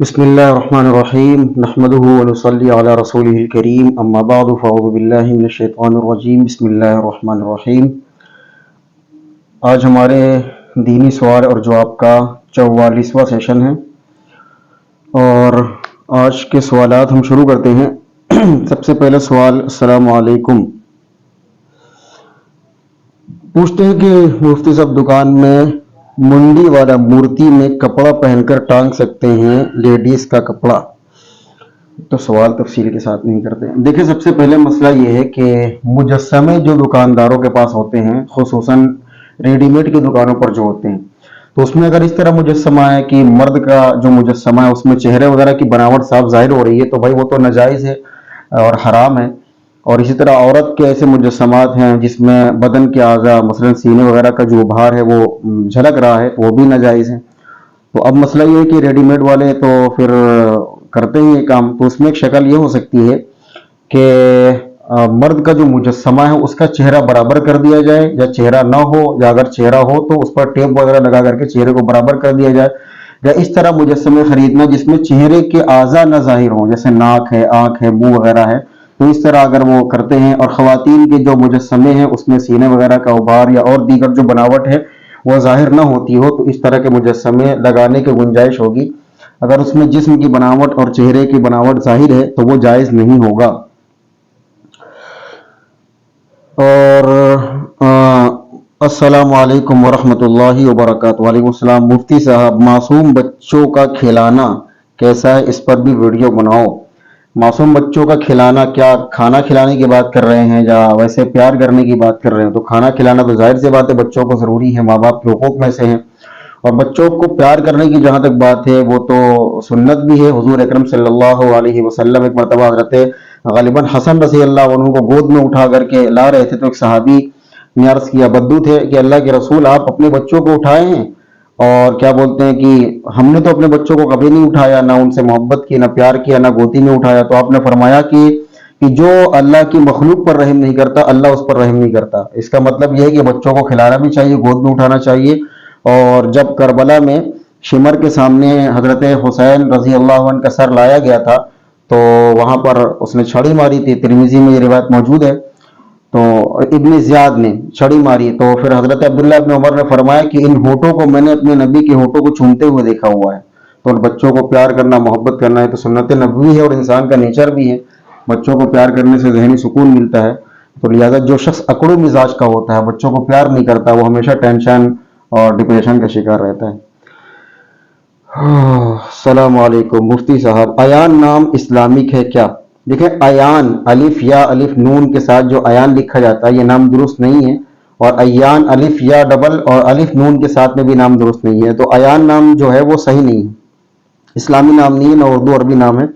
بسم اللہ الرحمن الرحیم نحمده ونصلی علی رسولہ الکریم اما بعد فاعوذ باللہ من الشیطان الرجیم بسم اللہ الرحمن الرحیم۔ آج ہمارے دینی سوال اور جواب کا 44واں سیشن ہے اور آج کے سوالات ہم شروع کرتے ہیں۔ سب سے پہلا سوال، السلام علیکم، پوچھتے ہیں کہ مفتی صاحب دکان میں منڈی والا مورتی میں کپڑا پہن کر ٹانگ سکتے ہیں لیڈیز کا کپڑا؟ تو سوال تفصیل کے ساتھ نہیں کرتے۔ دیکھیں، سب سے پہلے مسئلہ یہ ہے کہ مجسمے جو دکانداروں کے پاس ہوتے ہیں، خصوصاً ریڈی میڈ کی دکانوں پر جو ہوتے ہیں، تو اس میں اگر اس طرح مجسمہ ہے کہ مرد کا جو مجسمہ ہے اس میں چہرے وغیرہ کی بناوٹ صاف ظاہر ہو رہی ہے، تو بھائی وہ تو ناجائز ہے اور حرام ہے۔ اور اسی طرح عورت کے ایسے مجسمات ہیں جس میں بدن کے اعضاء مثلا سینے وغیرہ کا جو بھار ہے وہ جھلک رہا ہے، وہ بھی ناجائز ہے۔ تو اب مسئلہ یہ ہے کہ ریڈی میڈ والے تو پھر کرتے ہیں یہ کام، تو اس میں ایک شکل یہ ہو سکتی ہے کہ مرد کا جو مجسمہ ہے اس کا چہرہ برابر کر دیا جائے، یا چہرہ نہ ہو، یا اگر چہرہ ہو تو اس پر ٹیپ وغیرہ لگا کر کے چہرے کو برابر کر دیا جائے، یا اس طرح مجسمے خریدنا جس میں چہرے کے اعضاء نہ ظاہر ہوں، جیسے ناک ہے، آنکھ ہے، منہ وغیرہ ہے، تو اس طرح اگر وہ کرتے ہیں۔ اور خواتین کے جو مجسمے ہیں اس میں سینے وغیرہ کا ابھار یا اور دیگر جو بناوٹ ہے وہ ظاہر نہ ہوتی ہو، تو اس طرح کے مجسمے لگانے کی گنجائش ہوگی۔ اگر اس میں جسم کی بناوٹ اور چہرے کی بناوٹ ظاہر ہے تو وہ جائز نہیں ہوگا۔ اور السلام علیکم ورحمۃ اللہ وبرکاتہ۔ وعلیکم السلام۔ مفتی صاحب، معصوم بچوں کا کھلانا کیسا ہے؟ اس پر بھی ویڈیو بناؤ۔ معصوم بچوں کا کھلانا، کیا کھانا کھلانے کی بات کر رہے ہیں یا ویسے پیار کرنے کی بات کر رہے ہیں؟ تو کھانا کھلانا تو ظاہر سی بات ہے بچوں کو ضروری ہے، ماں باپ کے حقوق میں سے ہیں۔ اور بچوں کو پیار کرنے کی جہاں تک بات ہے وہ تو سنت بھی ہے۔ حضور اکرم صلی اللہ علیہ وسلم ایک مرتبہ حضرت غالباً حسن رضی اللہ عنہ کو گود میں اٹھا کر کے لا رہے تھے، تو ایک صحابی نے عرض کیا، بدو تھے، کہ اللہ کے رسول آپ اپنے بچوں کو اٹھائے ہیں؟ اور کیا بولتے ہیں کہ ہم نے تو اپنے بچوں کو کبھی نہیں اٹھایا، نہ ان سے محبت کی، نہ پیار کیا، نہ گودی میں اٹھایا۔ تو آپ نے فرمایا کہ جو اللہ کی مخلوق پر رحم نہیں کرتا اللہ اس پر رحم نہیں کرتا۔ اس کا مطلب یہ ہے کہ بچوں کو کھلانا بھی چاہیے، گود میں اٹھانا چاہیے۔ اور جب کربلا میں شمر کے سامنے حضرت حسین رضی اللہ عنہ کا سر لایا گیا تھا تو وہاں پر اس نے چھڑی ماری تھی، ترمذی میں یہ روایت موجود ہے، تو ابن زیاد نے چھڑی ماری، تو پھر حضرت عبداللہ ابن عمر نے فرمایا کہ ان ہونٹوں کو میں نے اپنے نبی کے ہونٹوں کو چومتے ہوئے دیکھا ہوا ہے۔ تو بچوں کو پیار کرنا، محبت کرنا ہے تو سنت نبوی ہے اور انسان کا نیچر بھی ہے۔ بچوں کو پیار کرنے سے ذہنی سکون ملتا ہے، تو لہٰذا جو شخص اکڑو مزاج کا ہوتا ہے، بچوں کو پیار نہیں کرتا، وہ ہمیشہ ٹینشن اور ڈپریشن کا شکار رہتا ہے۔ السلام علیکم مفتی صاحب، ایان نام اسلامک ہے کیا؟ دیکھیں، ایان الف یا الف نون کے ساتھ جو ایان لکھا جاتا ہے یہ نام درست نہیں ہے، اور ایان الف یا ڈبل اور الف نون کے ساتھ میں بھی نام درست نہیں ہے۔ تو ایان نام جو ہے وہ صحیح نہیں ہے، اسلامی نام نہیں ہے، نہ اردو عربی نام ہے۔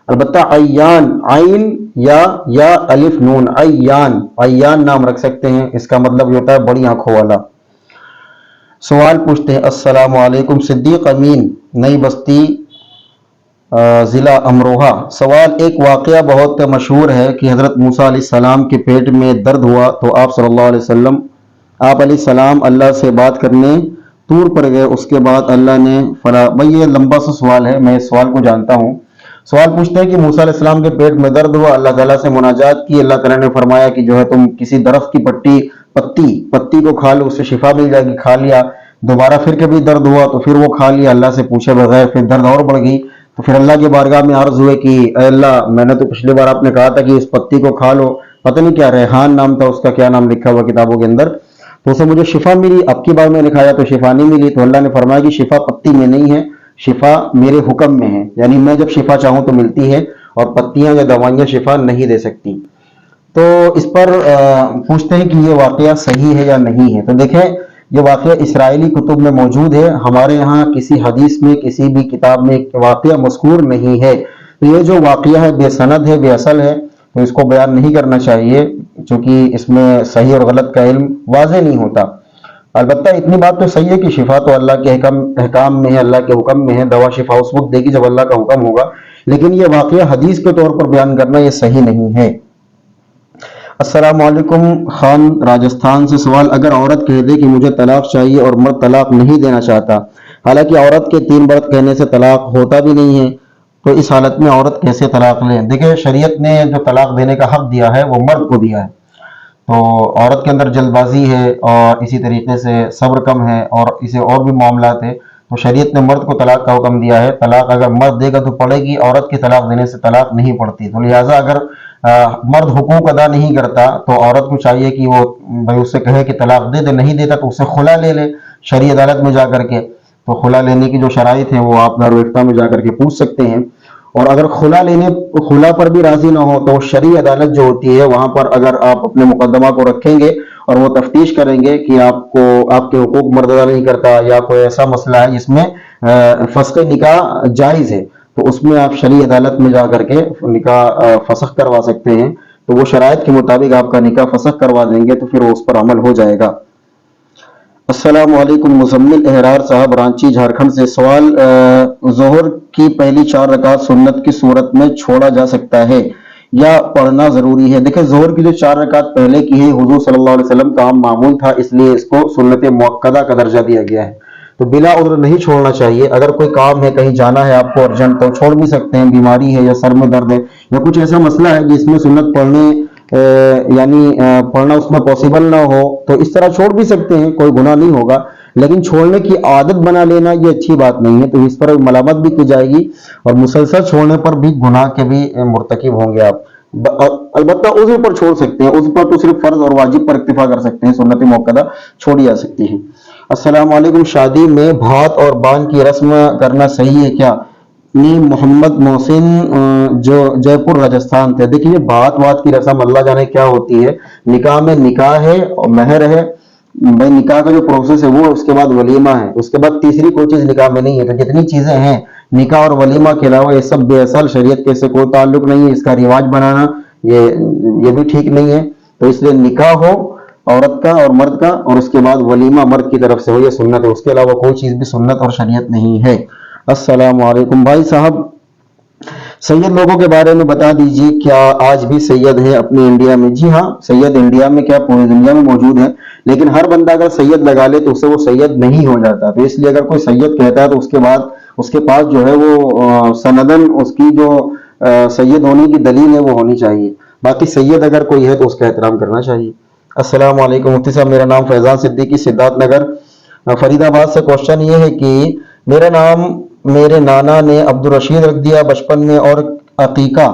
البتہ ایان، عین یا الف نون، ایان نام رکھ سکتے ہیں، اس کا مطلب یہ ہوتا ہے بڑی آنکھوں والا۔ سوال پوچھتے ہیں، السلام علیکم، صدیق امین، نئی بستی، ضلع امروہہ۔ سوال، ایک واقعہ بہت مشہور ہے کہ حضرت موسیٰ علیہ السلام کے پیٹ میں درد ہوا تو آپ صلی اللہ علیہ وسلم، آپ علیہ السلام اللہ سے بات کرنے طور پر گئے، اس کے بعد اللہ نے بھائی یہ لمبا سا سوال ہے، میں اس سوال کو جانتا ہوں۔ سوال پوچھتے ہیں کہ موسیٰ علیہ السلام کے پیٹ میں درد ہوا، اللہ تعالیٰ سے مناجات کی، اللہ تعالیٰ نے فرمایا کہ جو ہے تم کسی درخت کی پتی کو کھا لو، اس سے شفا مل جائے گی، کھا لیا۔ دوبارہ پھر کبھی درد ہوا تو پھر وہ کھا لیا، اللہ سے پوچھے بغیر، پھر درد اور بڑھ گئی تو پھر اللہ کی بارگاہ میں عرض ہوئے کہ اے اللہ، میں نے تو پچھلی بار آپ نے کہا تھا کہ اس پتی کو کھا لو، پتہ نہیں کیا ریحان نام تھا اس کا، کیا نام لکھا ہوا کتابوں کے اندر، تو اسے مجھے شفا ملی، اب کی بار میں نے کھایا تو شفا نہیں ملی۔ تو اللہ نے فرمایا کہ شفا پتی میں نہیں ہے، شفا میرے حکم میں ہے، یعنی میں جب شفا چاہوں تو ملتی ہے، اور پتیاں یا دوائیاں شفا نہیں دے سکتی۔ تو اس پر پوچھتے ہیں کہ یہ واقعہ صحیح ہے یا نہیں ہے؟ تو دیکھیں، یہ واقعہ اسرائیلی کتب میں موجود ہے، ہمارے ہاں کسی حدیث میں، کسی بھی کتاب میں واقعہ مذکور نہیں ہے۔ تو یہ جو واقعہ ہے بے سند ہے، بے اصل ہے، تو اس کو بیان نہیں کرنا چاہیے، چونکہ اس میں صحیح اور غلط کا علم واضح نہیں ہوتا۔ البتہ اتنی بات تو صحیح ہے کہ شفا تو اللہ کے احکام میں ہے، اللہ کے حکم میں ہے، دوا شفا اس وقت دے گی جب اللہ کا حکم ہوگا، لیکن یہ واقعہ حدیث کے طور پر بیان کرنا یہ صحیح نہیں ہے۔ السلام علیکم، خان راجستھان سے سوال، اگر عورت کہہ دے کہ مجھے طلاق چاہیے اور مرد طلاق نہیں دینا چاہتا، حالانکہ عورت کے 3 برت کہنے سے طلاق ہوتا بھی نہیں ہے، تو اس حالت میں عورت کیسے طلاق لیں؟ دیکھیں شریعت نے جو طلاق دینے کا حق دیا ہے وہ مرد کو دیا ہے، تو عورت کے اندر جلد بازی ہے اور اسی طریقے سے صبر کم ہے اور اسے اور بھی معاملات ہیں، تو شریعت نے مرد کو طلاق کا حکم دیا ہے۔ طلاق اگر مرد دے گا تو پڑے گی، عورت کی طلاق دینے سے طلاق نہیں پڑتی، تو لہٰذا اگر مرد حقوق ادا نہیں کرتا تو عورت کو چاہیے کہ وہ بھائی اس سے کہے کہ طلاق دے دے، نہیں دیتا تو اس سے خلا لے لے شرعی عدالت میں جا کر کے۔ تو خلا لینے کی جو شرائط ہیں وہ آپ دارالفتہ میں جا کر کے پوچھ سکتے ہیں، اور اگر خلا پر بھی راضی نہ ہو تو شرعی عدالت جو ہوتی ہے وہاں پر اگر آپ اپنے مقدمہ کو رکھیں گے اور وہ تفتیش کریں گے کہ آپ کے حقوق مرد ادا نہیں کرتا یا کوئی ایسا مسئلہ ہے جس میں فسخ نکاح جائز ہے، تو اس میں آپ شرعی عدالت میں جا کر کے نکاح فسخ کروا سکتے ہیں، تو وہ شرائط کے مطابق آپ کا نکاح فسخ کروا دیں گے تو پھر اس پر عمل ہو جائے گا۔ السلام علیکم، مزمل احرار صاحب رانچی جھارکھنڈ سے سوال، ظہر کی پہلی 4 رکعت سنت کی صورت میں چھوڑا جا سکتا ہے یا پڑھنا ضروری ہے؟ دیکھیں ظہر کی جو 4 رکعت پہلے کی ہے حضور صلی اللہ علیہ وسلم کا عام معمول تھا، اس لیے اس کو سنت مؤکدہ کا درجہ دیا گیا ہے، تو بلا عذر نہیں چھوڑنا چاہیے۔ اگر کوئی کام ہے، کہیں جانا ہے آپ کو ارجنٹ، تو چھوڑ بھی سکتے ہیں، بیماری ہے یا سر میں درد ہے یا کچھ ایسا مسئلہ ہے جس میں سنت پڑھنا اس میں پاسبل نہ ہو، تو اس طرح چھوڑ بھی سکتے ہیں، کوئی گناہ نہیں ہوگا، لیکن چھوڑنے کی عادت بنا لینا یہ اچھی بات نہیں ہے، تو اس پر ملامت بھی کی جائے گی اور مسلسل چھوڑنے پر بھی گناہ کے بھی مرتکب ہوں گے آپ۔ البتہ عذر پر چھوڑ سکتے ہیں، عذر پر تو صرف فرض اور واجب پر اکتفا کر سکتے ہیں، سنت موقدہ چھوڑی جا سکتی ہے۔ السلام علیکم، شادی میں بھات اور بان کی رسم کرنا صحیح ہے کیا؟ نیم محمد محسن جو جے پور راجستھان تھے۔ دیکھیے بات کی رسم اللہ جانے کیا ہوتی ہے، نکاح میں نکاح ہے اور مہر ہے، بھائی نکاح کا جو پروسیس ہے وہ، اس کے بعد ولیمہ ہے، اس کے بعد تیسری کوئی چیز نکاح میں نہیں ہے، تو جتنی چیزیں ہیں نکاح اور ولیمہ کے علاوہ یہ سب بے اصل، شریعت کے سے کوئی تعلق نہیں ہے، اس کا رواج بنانا یہ بھی ٹھیک نہیں ہے، تو اس لیے نکاح ہو عورت کا اور مرد کا اور اس کے بعد ولیمہ مرد کی طرف سے ہو، یہ سنت ہے، اس کے علاوہ کوئی چیز بھی سنت اور شریعت نہیں ہے۔ السلام علیکم بھائی صاحب، سید لوگوں کے بارے میں بتا دیجیے، کیا آج بھی سید ہے اپنے انڈیا میں؟ جی ہاں، سید انڈیا میں کیا پوری دنیا میں موجود ہے، لیکن ہر بندہ اگر سید لگا لے تو اس سے وہ سید نہیں ہو جاتا، تو اس لیے اگر کوئی سید کہتا ہے تو اس کے بعد اس کے پاس جو ہے وہ سندن اس کی جو سید ہونے کی دلیل ہے وہ ہونی چاہیے، باقی سید اگر کوئی ہے تو اس کا احترام کرنا چاہیے۔ السلام علیکم مفتی صاحب، میرا نام فیضان صدیقی، سدھارتھ نگر فرید آباد سے۔ کوشچن یہ ہے کہ میرا نام میرے نانا نے عبد الرشید رکھ دیا بچپن میں، اور عقیقہ،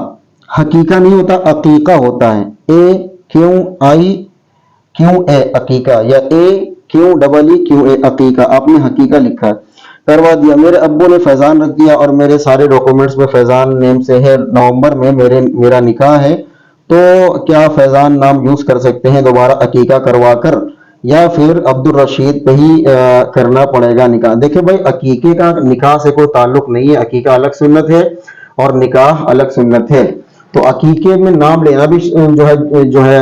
حقیقہ نہیں ہوتا عقیقہ ہوتا ہے، AQIQA عقیقہ یا AQEE عقیقہ، آپ نے حقیقہ لکھا ہے، کروا دیا۔ میرے ابو نے فیضان رکھ دیا اور میرے سارے ڈاکومنٹس میں فیضان نیم سے ہے، نومبر میں میرا نکاح ہے، تو کیا فیضان نام یوز کر سکتے ہیں دوبارہ عقیقہ کروا کر، یا پھر عبد الرشید پہ ہی کرنا پڑے گا نکاح؟ دیکھیں بھائی، عقیقے کا نکاح سے کوئی تعلق نہیں ہے، عقیقہ الگ سنت ہے اور نکاح الگ سنت ہے، تو عقیقے میں نام لینا بھی جو ہے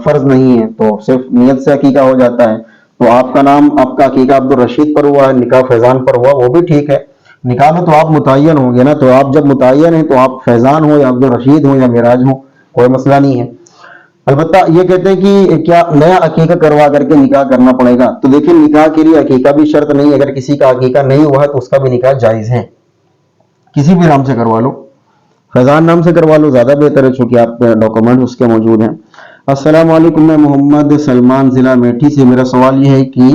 فرض نہیں ہے، تو صرف نیت سے عقیقہ ہو جاتا ہے، تو آپ کا نام، آپ کا عقیقہ عبد الرشید پر ہوا ہے، نکاح فیضان پر ہوا، وہ بھی ٹھیک ہے۔ نکاح میں تو آپ متعین ہوں گے نا، تو آپ جب متعین ہیں تو آپ فیضان ہو یا عبد الرشید ہو یا معراج ہو، کوئی مسئلہ نہیں ہے۔ البتہ یہ کہتے ہیں کہ کیا نیا عقیقہ کروا کر کے نکاح کرنا پڑے گا؟ تو دیکھیں نکاح کے لیے عقیقہ بھی شرط نہیں ہے، اگر کسی کا عقیقہ نہیں ہوا ہے تو اس کا بھی نکاح جائز ہے، کسی بھی نام سے کروا لو، فیضان نام سے کروا لو زیادہ بہتر ہے، چونکہ آپ کے ڈاکومنٹ اس کے موجود ہیں۔ السلام علیکم، میں محمد سلمان ضلع میٹھی سے، میرا سوال یہ ہے کہ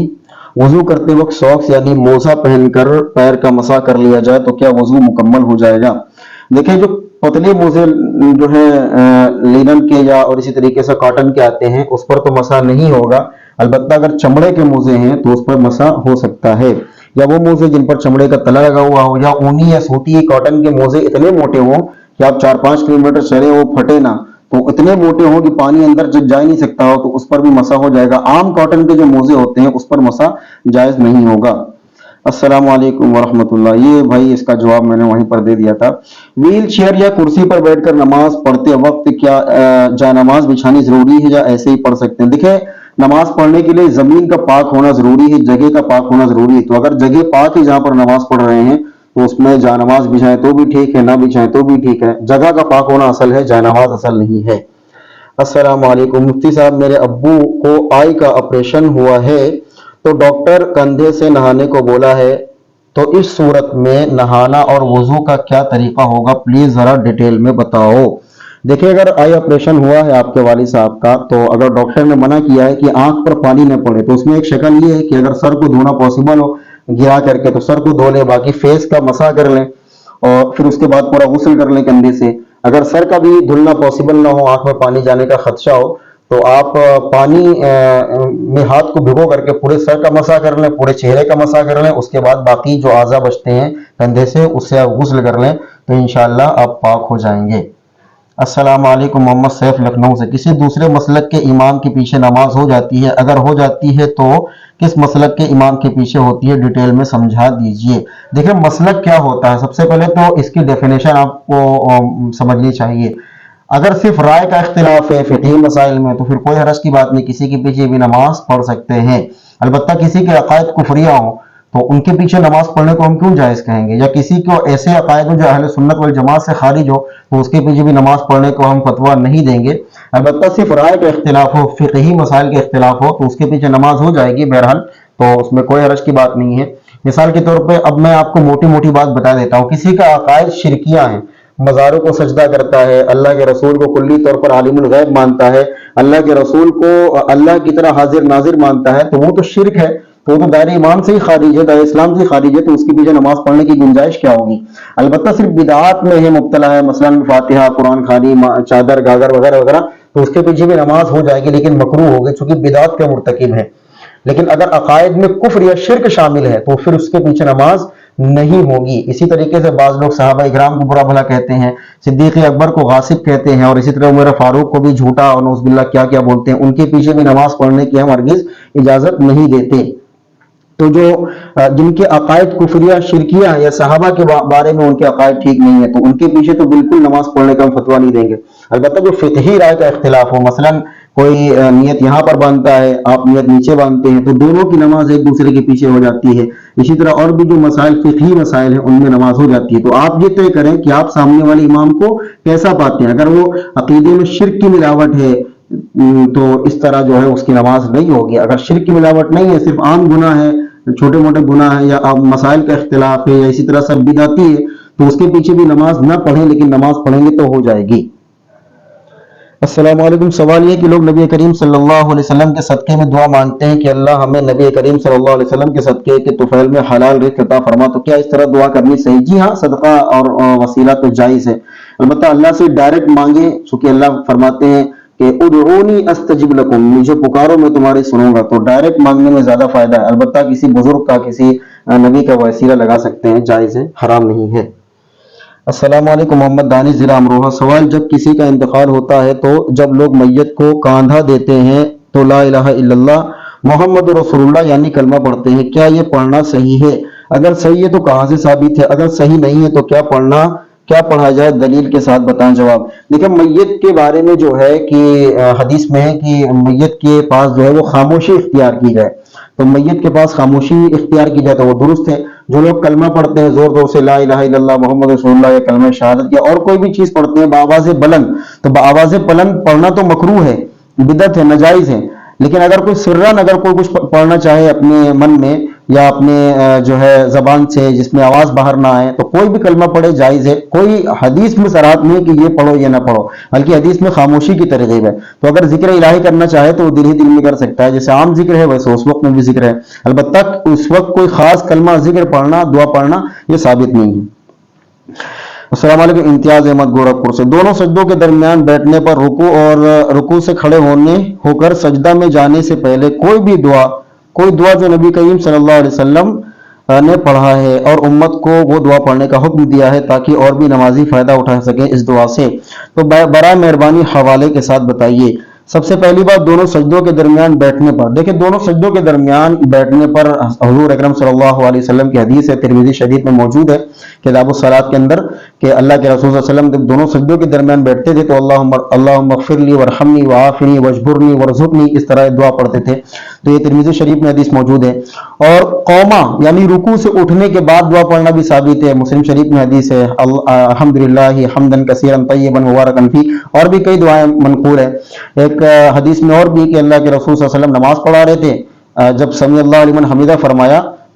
وضو کرتے وقت ساکس یعنی موزہ پہن کر پیر کا مسح کر لیا جائے تو کیا وضو مکمل ہو جائے گا؟ دیکھیں جو پتلے موزے جو ہے لینن کے یا اور اسی طریقے سے کاٹن کے آتے ہیں اس پر تو مسح نہیں ہوگا، البتہ اگر چمڑے کے موزے ہیں تو اس پر مسح ہو سکتا ہے، یا وہ موزے جن پر چمڑے کا تلا لگا ہوا ہو، یا اونی یا سوتی کاٹن کے موزے اتنے موٹے ہوں کہ آپ 4-5 کلومیٹر چلے وہ پھٹے نہ، تو اتنے موٹے ہوں کہ پانی اندر جا ہی نہیں سکتا ہو، تو اس پر بھی مسح ہو جائے گا۔ عام کاٹن کے جو موزے ہوتے ہیں اس پر مسح جائز نہیں ہوگا۔ السلام علیکم ورحمۃ اللہ، یہ بھائی اس کا جواب میں نے وہیں پر دے دیا تھا۔ ویل چیئر یا کرسی پر بیٹھ کر نماز پڑھتے وقت کیا جا نماز بچھانی ضروری ہے یا ایسے ہی پڑھ سکتے ہیں؟ دیکھیں نماز پڑھنے کے لیے زمین کا پاک ہونا ضروری ہے، جگہ کا پاک ہونا ضروری ہے، تو اگر جگہ پاک ہے جہاں پر نماز پڑھ رہے ہیں تو اس میں جا نماز بچھائیں تو بھی ٹھیک ہے، نہ بچھائیں تو بھی ٹھیک ہے، جگہ کا پاک ہونا اصل ہے، جا نماز اصل نہیں ہے۔ السلام علیکم مفتی صاحب، میرے ابو کو آئی کا آپریشن ہوا ہے تو ڈاکٹر کندھے سے نہانے کو بولا ہے، تو اس صورت میں نہانا اور وضو کا کیا طریقہ ہوگا، پلیز ذرا ڈیٹیل میں بتاؤ۔ دیکھیں اگر آئی آپریشن ہوا ہے آپ کے والد صاحب کا، تو اگر ڈاکٹر نے منع کیا ہے کہ آنکھ پر پانی نہ پڑے، تو اس میں ایک شکل یہ ہے کہ اگر سر کو دھونا پاسبل ہو گرا کر کے تو سر کو دھو لیں، باقی فیس کا مسح کر لیں اور پھر اس کے بعد پورا غسل کر لیں کندھے سے۔ اگر سر کا بھی دھلنا پاسبل نہ ہو، آنکھ میں پانی جانے کا خدشہ ہو، تو آپ پانی میں ہاتھ کو بھگو کر کے پورے سر کا مسح کر لیں، پورے چہرے کا مسح کر لیں، اس کے بعد باقی جو اعضاء بچتے ہیں کندھے سے اس سے آپ غسل کر لیں تو انشاءاللہ آپ پاک ہو جائیں گے۔ السلام علیکم، محمد سیف لکھنؤ سے۔ کسی دوسرے مسلک کے امام کے پیچھے نماز ہو جاتی ہے؟ اگر ہو جاتی ہے تو کس مسلک کے امام کے پیچھے ہوتی ہے، ڈیٹیل میں سمجھا دیجئے۔ دیکھیں مسلک کیا ہوتا ہے، سب سے پہلے تو اس کی ڈیفینیشن آپ کو سمجھنی چاہیے۔ اگر صرف رائے کا اختلاف ہے فقہی مسائل میں تو پھر کوئی حرج کی بات نہیں، کسی کے پیچھے بھی نماز پڑھ سکتے ہیں۔ البتہ کسی کے عقائد کفریہ ہوں تو ان کے پیچھے نماز پڑھنے کو ہم کیوں جائز کہیں گے، یا کسی کو ایسے عقائد ہو جو اہل سنت والجماعت سے خارج ہو تو اس کے پیچھے بھی نماز پڑھنے کو ہم فتویٰ نہیں دیں گے۔ البتہ صرف رائے کا اختلاف ہو، فقہی مسائل کے اختلاف ہو تو اس کے پیچھے نماز ہو جائے گی بہرحال، تو اس میں کوئی حرج کی بات نہیں ہے۔ مثال کے طور پہ اب میں آپ کو موٹی موٹی بات بتا دیتا ہوں، کسی کا عقائد شرکیہ ہیں، مزاروں کو سجدہ کرتا ہے، اللہ کے رسول کو کلی طور پر عالم الغیب مانتا ہے، اللہ کے رسول کو اللہ کی طرح حاضر ناظر مانتا ہے، تو وہ تو شرک ہے، تو وہ تو دائرہ ایمان سے ہی خارج ہے، دائرہ اسلام سے ہی خارج ہے، تو اس کے پیچھے نماز پڑھنے کی گنجائش کیا ہوگی؟ البتہ صرف بدعات میں ہے مبتلا ہے، مثلا فاتحہ، قرآن خوانی، چادر گاگر وغیرہ وغیرہ، تو اس کے پیچھے بھی نماز ہو جائے گی لیکن مکروہ ہوگی چونکہ بدعات کا مرتکب ہے۔ لیکن اگر عقائد میں کفر یا شرک شامل ہے تو پھر اس کے پیچھے نماز نہیں ہوگی۔ اسی طریقے سے بعض لوگ صحابہ اکرام کو برا بھلا کہتے ہیں، صدیق اکبر کو غاصب کہتے ہیں، اور اسی طرح عمر فاروق کو بھی جھوٹا اور نعوذ باللہ کیا کیا بولتے ہیں، ان کے پیچھے بھی نماز پڑھنے کی ہم ہرگز اجازت نہیں دیتے۔ تو جو جن کے عقائد کفریہ شرکیہ یا صحابہ کے بارے میں ان کے عقائد ٹھیک نہیں ہے تو ان کے پیچھے تو بالکل نماز پڑھنے کا ہم فتویٰ نہیں دیں گے۔ البتہ جو فقہی رائے کا اختلاف ہو، مثلا کوئی نیت یہاں پر باندھتا ہے، آپ نیت نیچے باندھتے ہیں، تو دونوں کی نماز ایک دوسرے کے پیچھے ہو جاتی ہے۔ اسی طرح اور بھی جو مسائل فقہی مسائل ہیں ان میں نماز ہو جاتی ہے۔ تو آپ یہ طے کریں کہ آپ سامنے والے امام کو کیسا پاتے ہیں۔ اگر وہ عقیدے میں شرک کی ملاوٹ ہے تو اس طرح جو ہے اس کی نماز نہیں ہوگی۔ اگر شرک کی ملاوٹ نہیں ہے، صرف عام گناہ ہے، چھوٹے موٹے گناہ ہے، یا مسائل کا اختلاف ہے، یا اسی طرح سب بدعتی ہے، تو اس کے پیچھے بھی نماز نہ پڑھیں، لیکن نماز پڑھیں گے تو ہو جائے گی۔ السلام علیکم، سوال یہ کہ لوگ نبی کریم صلی اللہ علیہ وسلم کے صدقے میں دعا مانگتے ہیں کہ اللہ ہمیں نبی کریم صلی اللہ علیہ وسلم کے صدقے کے طفیل میں حلال رزق عطا فرما، تو کیا اس طرح دعا کرنی صحیح؟ جی ہاں، صدقہ اور وسیلہ تو جائز ہے، البتہ اللہ سے ڈائریکٹ مانگیں، چونکہ اللہ فرماتے ہیں کہ ادعونی استجب لکم، مجھے پکارو میں تمہاری سنوں گا، تو ڈائریکٹ مانگنے میں زیادہ فائدہ ہے۔ البتہ کسی بزرگ کا، کسی نبی کا وسیلہ لگا سکتے ہیں، جائز ہے، حرام نہیں ہے۔ السلام علیکم، محمد دانش، ضلع امروہہ۔ سوال، جب کسی کا انتقال ہوتا ہے تو جب لوگ میت کو کاندھا دیتے ہیں تو لا الہ الا اللہ محمد رسول اللہ یعنی کلمہ پڑھتے ہیں، کیا یہ پڑھنا صحیح ہے؟ اگر صحیح ہے تو کہاں سے ثابت ہے؟ اگر صحیح نہیں ہے تو کیا پڑھا جائے؟ دلیل کے ساتھ بتائیں جواب۔ دیکھیں میت کے بارے میں جو ہے کہ حدیث میں ہے کہ میت کے پاس جو ہے وہ خاموشی اختیار کی جائے، تو میت کے پاس خاموشی اختیار کی جائے تو وہ درست ہے۔ جو لوگ کلمہ پڑھتے ہیں زور زور سے لا الہ الا اللہ محمد رسول اللہ یا کلمہ شہادت یا اور کوئی بھی چیز پڑھتے ہیں بآواز بلند، تو بآواز بلند پڑھنا تو مکروہ ہے، بدعت ہے، ناجائز ہے۔ لیکن اگر کوئی سرن اگر کوئی کچھ پڑھنا چاہے اپنے من میں یا اپنے جو ہے زبان سے جس میں آواز باہر نہ آئے تو کوئی بھی کلمہ پڑھے، جائز ہے۔ کوئی حدیث میں صراحت نہیں کہ یہ پڑھو یہ نہ پڑھو، بلکہ حدیث میں خاموشی کی ترغیب ہے۔ تو اگر ذکر الہی کرنا چاہے تو وہ دل ہی دل میں کر سکتا ہے، جیسے عام ذکر ہے ویسے اس وقت میں بھی ذکر ہے، البتہ اس وقت کوئی خاص کلمہ ذکر پڑھنا، دعا پڑھنا یہ ثابت نہیں ہے۔ السلام علیکم، امتیاز احمد گورکھپور سے۔ دونوں سجدوں کے درمیان بیٹھنے پر رکوع سے کھڑے ہو کر سجدہ میں جانے سے پہلے کوئی دعا جو نبی کریم صلی اللہ علیہ وسلم نے پڑھا ہے اور امت کو وہ دعا پڑھنے کا حکم دیا ہے تاکہ اور بھی نمازی فائدہ اٹھا سکیں اس دعا سے، تو برائے مہربانی حوالے کے ساتھ بتائیے۔ سب سے پہلی بات، دونوں سجدوں کے درمیان بیٹھنے پر، دیکھیں دونوں سجدوں کے درمیان بیٹھنے پر حضور اکرم صلی اللہ علیہ وسلم کی حدیث ہے، ترمذی شریف میں موجود ہے کتاب الصلاۃ کے اندر، کہ اللہ کے رسول صلی اللہ علیہ وسلم جب دونوں سجدوں کے درمیان بیٹھتے تھے تو اللہم اغفر لی وارحمنی وعافنی واجبرنی وارزقنی، اس طرح دعا پڑھتے تھے، تو یہ ترمذی شریف میں حدیث موجود ہے۔ اور قوما یعنی رکوع سے اٹھنے کے بعد دعا پڑھنا بھی ثابت ہے، مسلم شریف میں حدیث ہے، الحمدللہ حمدا کثیرا طیبا مبارکا فی، اور بھی کئی دعائیں منقول ہیں۔ ایک حدیث میں اور بھی کہ اللہ کے رسول صلی اللہ علیہ وسلم نماز پڑھا رہے تھے، جب سمیع اللہ لمن حمیدہ فرمایا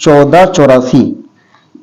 1484।